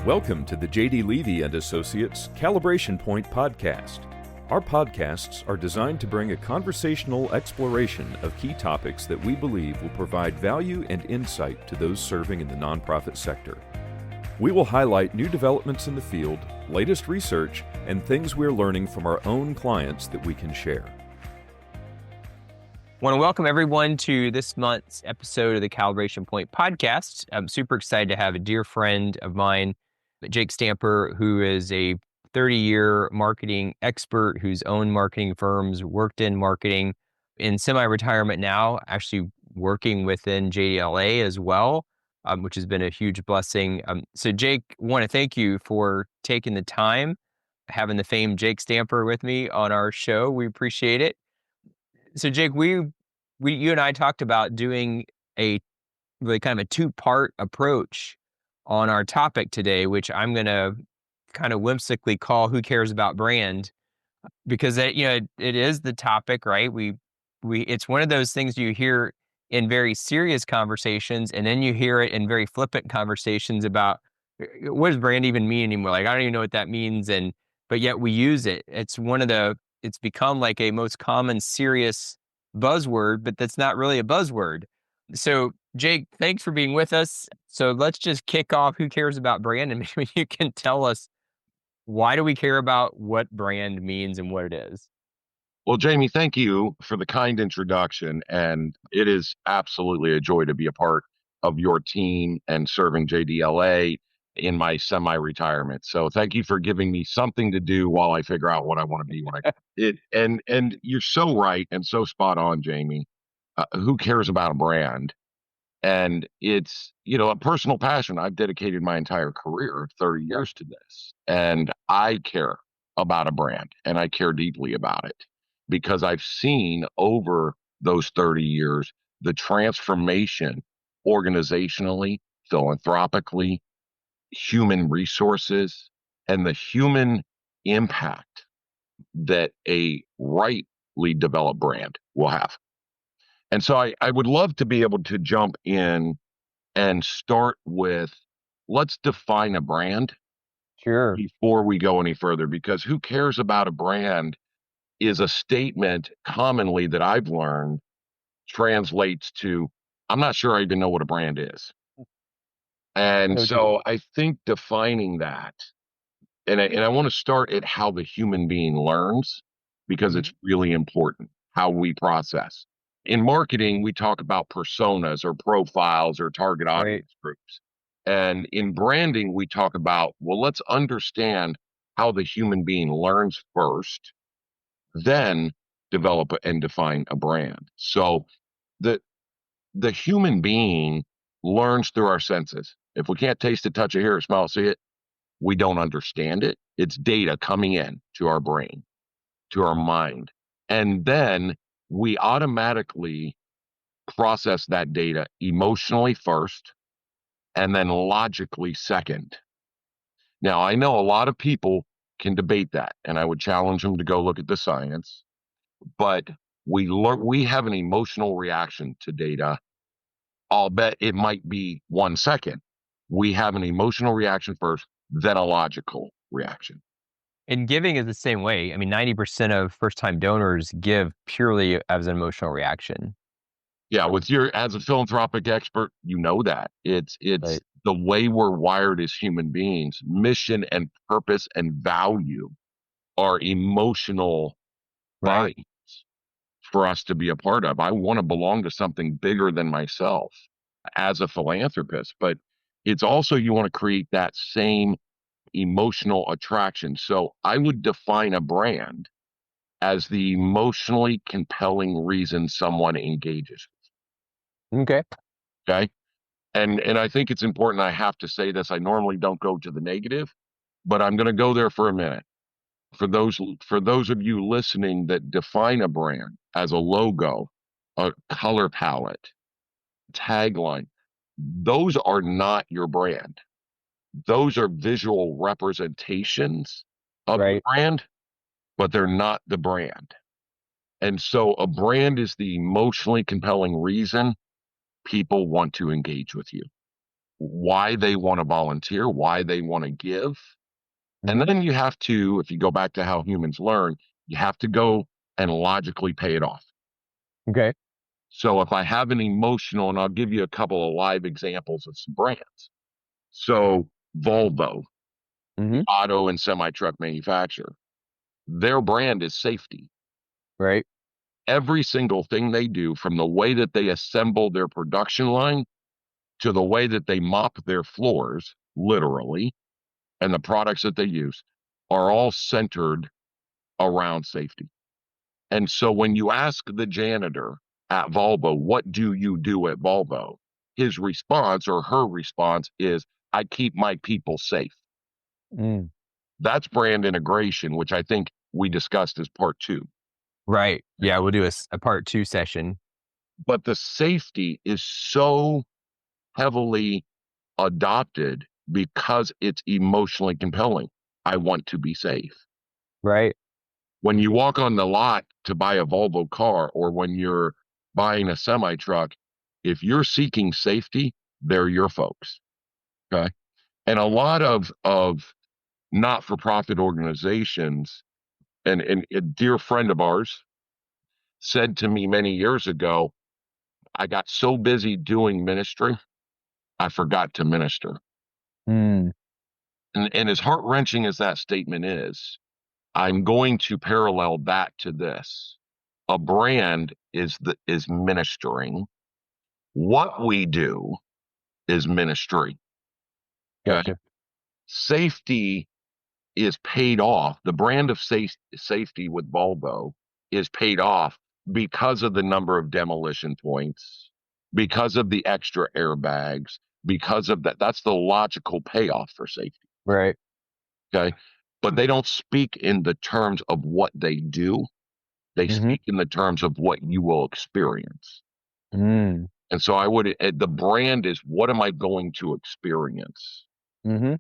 Welcome to the J.D. Levy & Associates Calibration Point Podcast. Our podcasts are designed to bring a conversational exploration of key topics that we believe will provide value and insight to those serving in the nonprofit sector. We will highlight new developments in the field, latest research, and things we're learning from our own clients that we can share. I want to welcome everyone to this month's episode of the Calibration Point Podcast. I'm super excited to have a dear friend of mine, Jake Stamper, who is a 30-year marketing expert who's owned marketing firms, worked in marketing, in semi-retirement now, actually working within JDLA as well, which has been a huge blessing. So Jake, I want to thank you for taking the time, having the famed Jake Stamper with me on our show. We appreciate it. So Jake, you and I talked about doing a really kind of a two-part approach on our topic today, which I'm going to kind of whimsically call "Who Cares About Brand?" because it is the topic, right? It's one of those things you hear in very serious conversations, and then you hear it in very flippant conversations about what does brand even mean anymore? Like, I don't even know what that means, but yet we use it. It's become like a most common serious buzzword, but that's not really a buzzword. So Jake, thanks for being with us. So let's just kick off "Who Cares About Brand?" and maybe you can tell us, why do we care about what brand means and what it is? Well, Jamie, thank you for the kind introduction. And it is absolutely a joy to be a part of your team and serving JDLA in my semi-retirement. So thank you for giving me something to do while I figure out what I want to be and you're so right and so spot on, Jamie. Who cares about a brand? And it's, a personal passion. I've dedicated my entire career, 30 years to this. And I care about a brand, and I care deeply about it because I've seen over those 30 years the transformation organizationally, philanthropically, human resources, and the human impact that a rightly developed brand will have. And so I would love to be able to jump in and start with, let's define a brand. Sure. Before we go any further, because who cares about a brand is a statement commonly that I've learned translates to, I'm not sure I even know what a brand is. And so I think defining that, and I want to start at how the human being learns, because it's really important how we process. In marketing, we talk about personas or profiles or target audience groups. And in branding, we talk about, well, let's understand how the human being learns first, then develop and define a brand. So the human being learns through our senses. If we can't taste it, touch it, hear it, smell it, see it, we don't understand it. It's data coming in to our brain, to our mind. And then we automatically process that data emotionally first, and then logically second. Now, I know a lot of people can debate that, and I would challenge them to go look at the science, but we have an emotional reaction to data. I'll bet it might be 1 second. We have an emotional reaction first, then a logical reaction. And giving is the same way. I mean, 90% of first-time donors give purely as an emotional reaction. Yeah, as a philanthropic expert, you know that. It's right. The way we're wired as human beings. Mission and purpose and value are emotional binds for us to be a part of. I want to belong to something bigger than myself as a philanthropist, but it's also you want to create that same emotional attraction. So I would define a brand as the emotionally compelling reason someone engages. Okay. And I think it's important. I have to say this. I normally don't go to the negative, but I'm going to go there for a minute. For those of you listening that define a brand as a logo, a color palette, tagline, those are not your brand. Those are visual representations of the brand, but they're not the brand. And so a brand is the emotionally compelling reason people want to engage with you. why they want to volunteer, why they want to give. And Mhm. then you have to, if you go back to how humans learn, you have to go and logically pay it off. Okay. So if I have an emotional, and I'll give you a couple of live examples of some brands. So Volvo, the Mhm. auto and semi-truck manufacturer, their brand is safety. Right. Every single thing they do, from the way that they assemble their production line to the way that they mop their floors, literally, and the products that they use, are all centered around safety. And so when you ask the janitor at Volvo, what do you do at Volvo? His response or her response is, I keep my people safe. Mm. That's brand integration, which I think we discussed as part two. Right. Yeah, we'll do a part 2 session. But the safety is so heavily adopted because it's emotionally compelling. I want to be safe. Right. When you walk on the lot to buy a Volvo car, or when you're buying a semi truck, if you're seeking safety, they're your folks. Okay. And a lot of not for profit organizations, and a dear friend of ours said to me many years ago, I got so busy doing ministry, I forgot to minister. Mm. And as heart wrenching as that statement is, I'm going to parallel that to this. A brand is ministering. What we do is ministry. Okay. Gotcha. Safety is paid off. The brand of safety with Volvo is paid off because of the number of demolition points, because of the extra airbags, because of that. That's the logical payoff for safety. Right. Okay. But they don't speak in the terms of what they do. They Mhm. speak in the terms of what you will experience. Mm. And so the brand is, what am I going to experience? Mhm.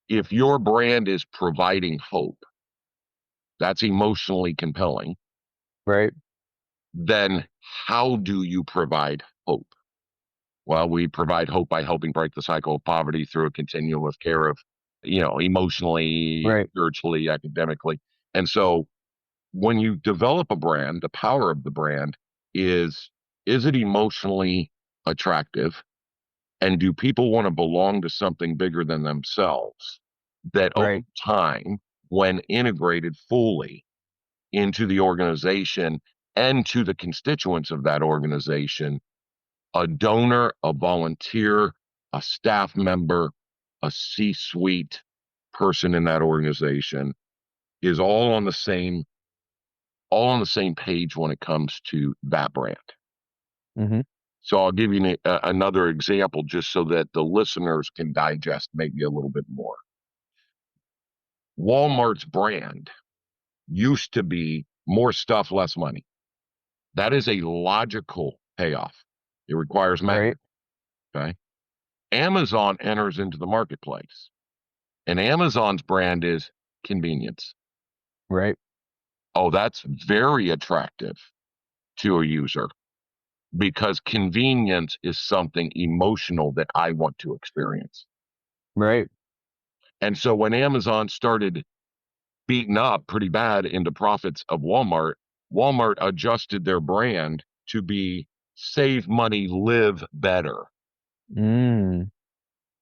If your brand is providing hope, that's emotionally compelling. Right. Then how do you provide hope? Well, we provide hope by helping break the cycle of poverty through a continuum of care of, emotionally, Right. spiritually, academically. And so when you develop a brand, the power of the brand is it emotionally attractive? And do people want to belong to something bigger than themselves that over Right. time, when integrated fully into the organization and to the constituents of that organization, a donor, a volunteer, a staff member, a C-suite person in that organization is all on the same page when it comes to that brand. Mhm. So I'll give you another example just so that the listeners can digest maybe a little bit more. Walmart's brand used to be more stuff, less money. That is a logical payoff. It requires math. Right. Okay. Amazon enters into the marketplace, and Amazon's brand is convenience. Right. Oh, that's very attractive to a user because convenience is something emotional that I want to experience. Right. And so when Amazon started beaten up pretty bad into profits of Walmart, Walmart adjusted their brand to be save money, live better, Mm.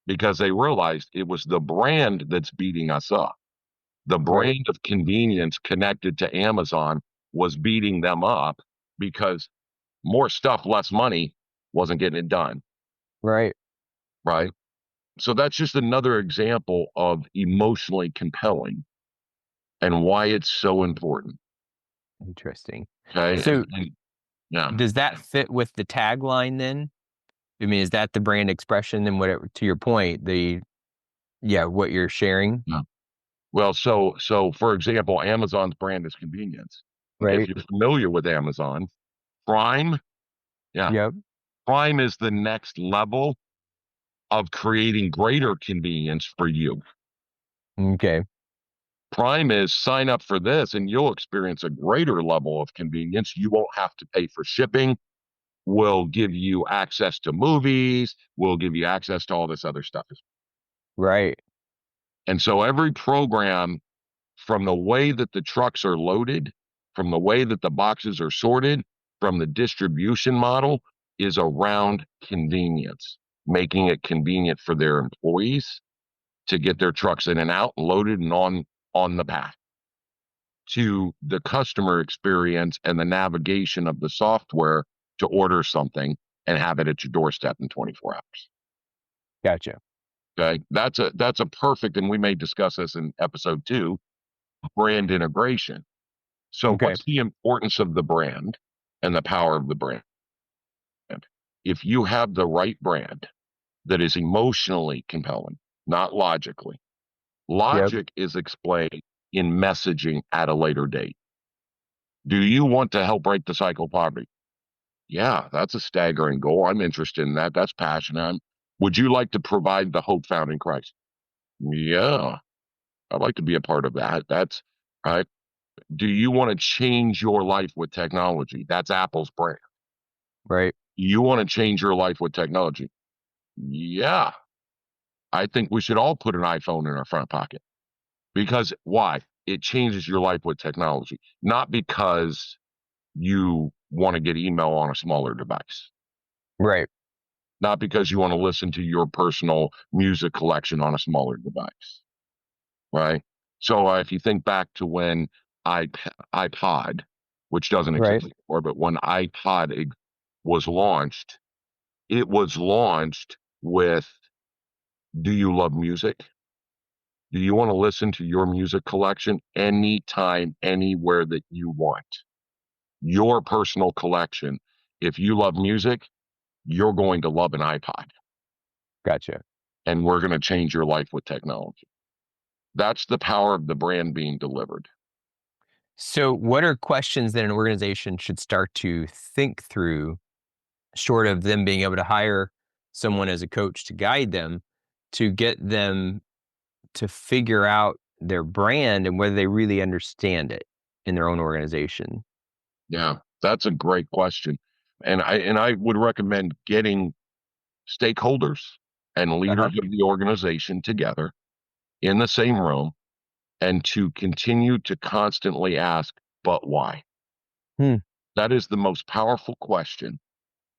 because they realized it was the brand that's beating us up. The Right. brand of convenience connected to Amazon was beating them up because more stuff, less money wasn't getting it done. Right. Right. So that's just another example of emotionally compelling and why it's so important. Interesting. Okay. So Yeah. does that fit with the tagline then? I mean, is that the brand expression and whatever, to your point, what you're sharing? Yeah. Well, so for example, Amazon's brand is convenience. If Right. you're familiar with Amazon, Prime, yeah, Yep. Prime is the next level of creating greater convenience for you. Okay. Prime is sign up for this and you'll experience a greater level of convenience. You won't have to pay for shipping. will give you access to movies, will give you access to all this other stuff. Right. And so every program, from the way that the trucks are loaded, from the way that the boxes are sorted, from the distribution model, is around convenience, making it convenient for their employees to get their trucks in and out, loaded and on the path, to the customer experience and the navigation of the software to order something and have it at your doorstep in 24 hours. Gotcha. Okay. That's a perfect, and we may discuss this in episode 2, brand integration. So Okay. what's the importance of the brand and the power of the brand? If you have the right brand that is emotionally compelling, not logically. Yep. Logic is explained in messaging at a later date. Do you want to help break the cycle of poverty? Yeah, that's a staggering goal. I'm interested in that. That's passionate. Would you like to provide the hope found in Christ? Yeah, I'd like to be a part of that. That's right. Do you want to change your life with technology? That's Apple's brand. Right. You want to change your life with technology? Yeah, I think we should all put an iPhone in our front pocket. Because why? It changes your life with technology, not because you want to get email on a smaller device, Right. not because you want to listen to your personal music collection on a smaller device, right? So if you think back to when iPod, which doesn't Right. exist anymore, but when iPod was launched, it was launched with, do you love music? Do you want to listen to your music collection anytime, anywhere that you want? Your personal collection. If you love music, you're going to love an iPod, Gotcha. and we're going to change your life with technology. That's the power of the brand being delivered. So, what are questions that an organization should start to think through, short of them being able to hire someone as a coach to guide them, to get them to figure out their brand and whether they really understand it in their own organization? Yeah, that's a great question. And I would recommend getting stakeholders and Uh-huh. leaders of the organization together in the same room, and to continue to constantly ask, but why? Hmm. That is the most powerful question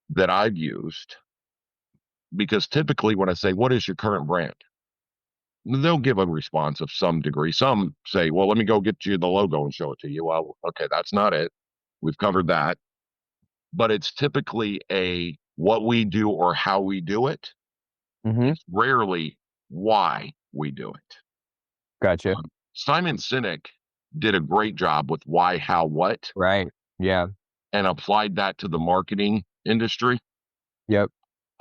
that I've used, because typically when I say, what is your current brand? They'll give a response of some degree. Some say, well, let me go get you the logo and show it to you. Well, okay, that's not it. We've covered that. But it's typically a what we do or how we do it. Mm-hmm. It's rarely why we do it. Gotcha. Simon Sinek did a great job with why, how, what, Right. Yeah. and applied that to the marketing industry. Yep.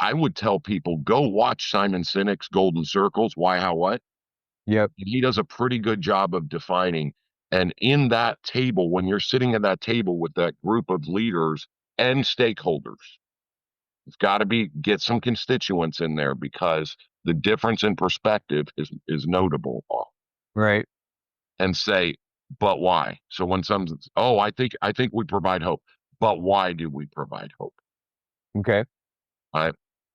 I would tell people, go watch Simon Sinek's Golden Circles, why, how, what. Yep. And he does a pretty good job of defining. And in that table, when you're sitting at that table with that group of leaders and stakeholders, it's got to be get some constituents in there, because the difference in perspective is notable. Right. And say, but why? So when someone's, oh, I think we provide hope, but why do we provide hope? Okay. I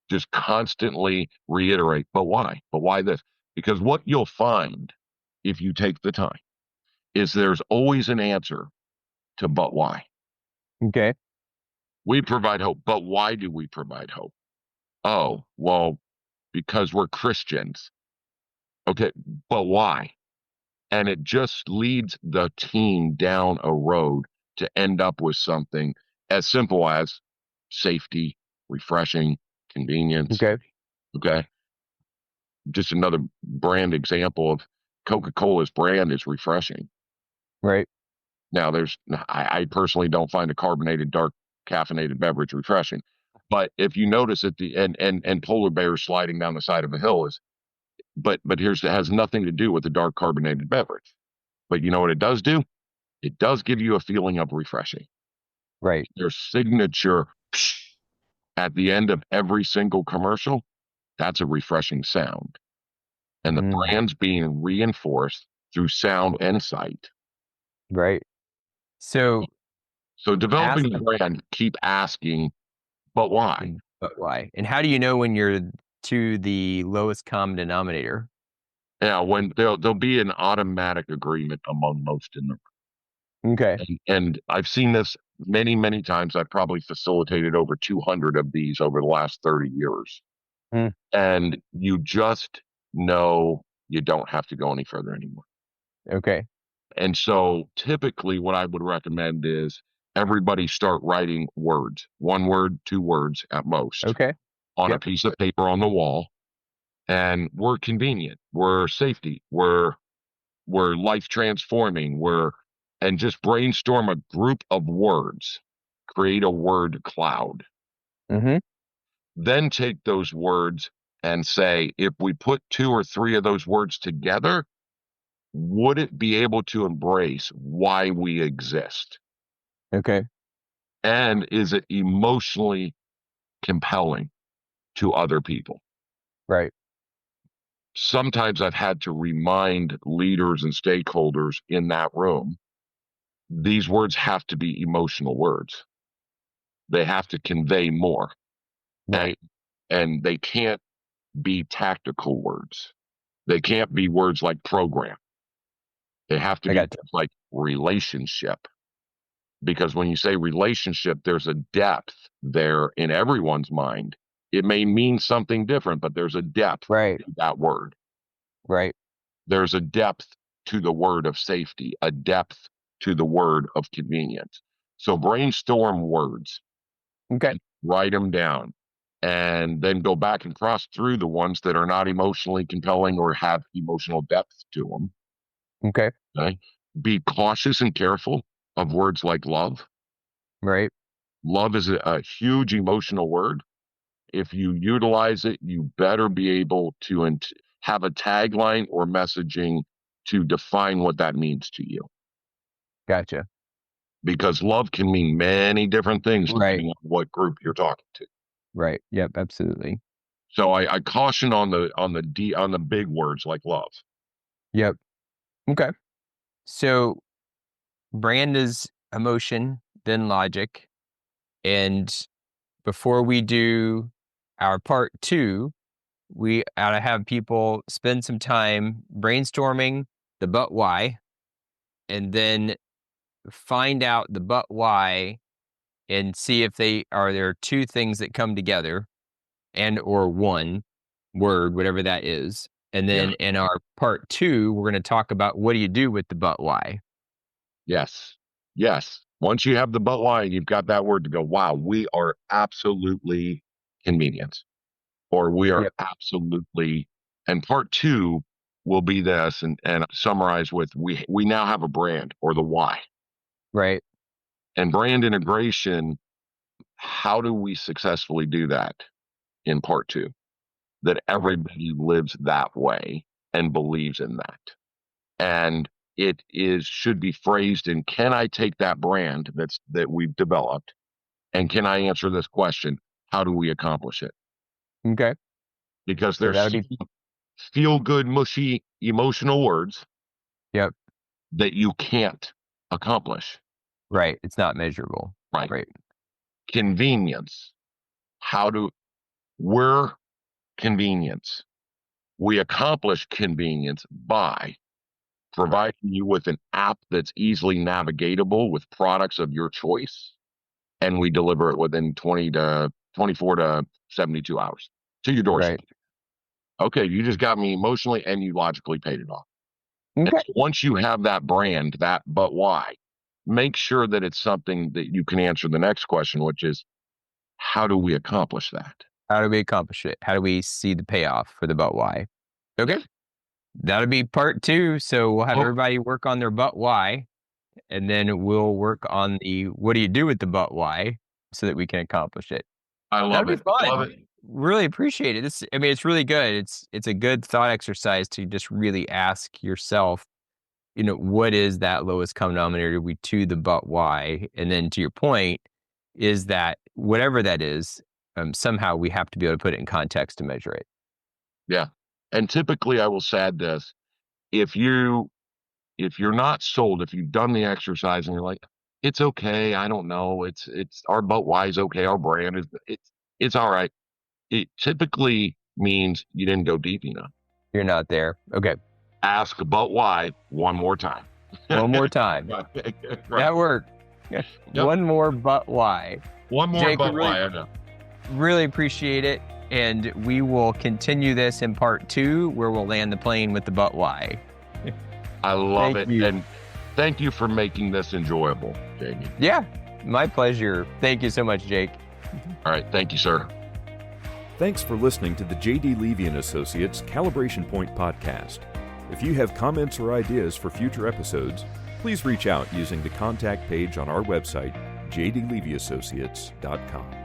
just constantly reiterate, but why? But why this? Because what you'll find, if you take the time, is there's always an answer to but why. Okay. We provide hope, but why do we provide hope? Oh, well, because we're Christians. Okay, but why? And it just leads the team down a road to end up with something as simple as safety, refreshing, convenience. Okay. Okay. Just another brand example of Coca-Cola's brand is refreshing. Right. Now, I personally don't find a carbonated, dark, caffeinated beverage refreshing. But if you notice at the and polar bears sliding down the side of a hill is, but it has nothing to do with the dark carbonated beverage. But you know what it does do? It does give you a feeling of refreshing. Right. Their signature at the end of every single commercial, that's a refreshing sound. And the Mm. brand's being reinforced through sound and sight. Right. So So developing ask. the brand, keep asking, But why? But why? And how do you know when you're to the lowest common denominator? Yeah, when there'll be an automatic agreement among most in the Okay. and I've seen this many, many times. I've probably facilitated over 200 of these over the last 30 years. Hmm. And you just know you don't have to go any further anymore. Okay. And so typically what I would recommend is everybody start writing words, one word, two words at most, Okay. on a Yep. piece of paper on the wall. And we're convenient, we're safety, we're life transforming, and just brainstorm a group of words, create a word cloud. Mm-hmm. Then take those words and say, if we put two or three of those words together, would it be able to embrace why we exist? Okay. And is it emotionally compelling to other people? Right. Sometimes I've had to remind leaders and stakeholders in that room, these words have to be emotional words. They have to convey more. Right. And they can't be tactical words. They can't be words like program. They have to I be got you. words like relationship. Because when you say relationship, there's a depth there in everyone's mind. It may mean something different, but there's a depth Right. to that word. Right. There's a depth to the word of safety, a depth to the word of convenience. So brainstorm words, Okay. write them down, and then go back and cross through the ones that are not emotionally compelling or have emotional depth to them. Okay. Okay? Be cautious and careful of words like love. Right. Love is a huge emotional word. If you utilize it, you better be able to have a tagline or messaging to define what that means to you. Gotcha. Because love can mean many different things Right. depending on what group you're talking to. Right. Yep. Absolutely. So I caution on the big words like love. Yep. Okay. So brand is emotion, then logic. And before we do our part two, we ought to have people spend some time brainstorming the but why, and then find out the but why and see if there are two things that come together and or one word, whatever that is. And Yeah. then in our part two, we're going to talk about what do you do with the but why. Yes. Yes. Once you have the but why, you've got that word to go, wow, we are absolutely convenient, or we are Yep. absolutely, and part two will be this and summarize with we now have a brand or the why. Right. And brand integration, how do we successfully do that in part two? That everybody lives that way and believes in that. And should be phrased in, can I take that brand that we've developed and can I answer this question? How do we accomplish it? Okay. Because So there's that'll be, feel good, mushy, emotional words yep. that you can't accomplish. Right. It's not measurable. Right. Right. Convenience. We're convenience. We accomplish convenience by providing you with an app that's easily navigatable with products of your choice. And we deliver it within 24 to 72 hours to your doorstep. Right. Okay, you just got me emotionally and you logically paid it off. And Okay. so once you have that brand, that but why, make sure that it's something that you can answer the next question, which is, how do we accomplish that? How do we accomplish it? How do we see the payoff for the but why? Okay. That'll be part two. So we'll have Oh, everybody work on their but why, and then we'll work on the what do you do with the but why so that we can accomplish it. I That'll love be it. I love fun. it. Really appreciate it. It's really good. It's a good thought exercise to just really ask yourself, what is that lowest common denominator we to the but why? And then to your point, is that whatever that is, somehow we have to be able to put it in context to measure it. Yeah. And typically I will say this, if you're not sold, if you've done the exercise and you're like, it's okay. I don't know. It's our boat why is okay. Our brand is it's all right. It typically means you didn't go deep enough. You're not there. Okay. Ask about why one more time. One more time. Right. That worked. Yep. One more, but why? One more Jake, but really, why. I know. Really appreciate it. And we will continue this in part 2 where we'll land the plane with the but why. I love Thank it. you. And thank you for making this enjoyable, Jamie. Yeah, my pleasure. Thank you so much, Jake. All right. Thank you, sir. Thanks for listening to the J.D. Levy & Associates Calibration Point Podcast. If you have comments or ideas for future episodes, please reach out using the contact page on our website, jdlevyassociates.com.